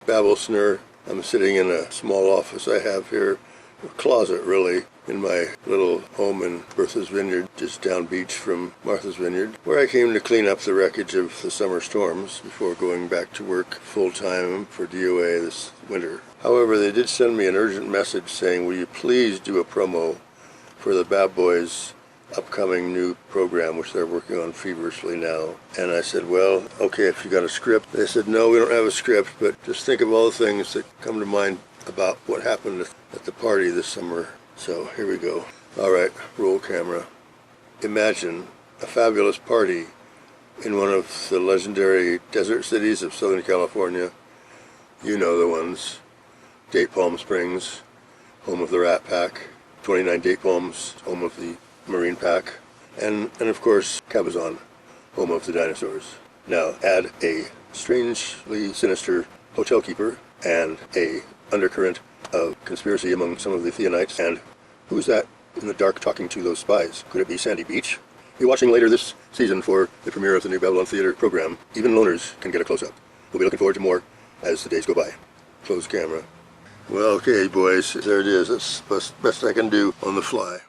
BabylonTheatre. I'm sitting in a small office I have here, a closet really, in my little home in Bertha's Vineyard, just down beach from Martha's Vineyard, where I came to clean up the wreckage of the summer storms before going back to work full-time for DOA this winter. However, they did send me an urgent message saying, will you please do a promo for the Bab Boys' upcoming new program, which they're working on feverishly now. And I said, well, okay, if you got a script. They said, no, we don't have a script, but just think of all the things that come to mind about what happened at the party this summer. So here we go. All right, roll camera. Imagine a fabulous party in one of the legendary desert cities of Southern California. You know the ones. Date Palm Springs, home of the Rat Pack. 29 Date Palms, home of the Marine Pack. And of course, Cabazon, home of the dinosaurs. Now add a strangely sinister hotel keeper and a undercurrent of conspiracy among some of the Theonites. And who's that in the dark talking to those spies? Could it be Sandy Beach? Be watching later this season for the premiere of the new BabylonTheatre program. Even loners can get a close-up. We'll be looking forward to more as the days go by. Close camera. Well, okay, boys, there it is. That's the best I can do on the fly.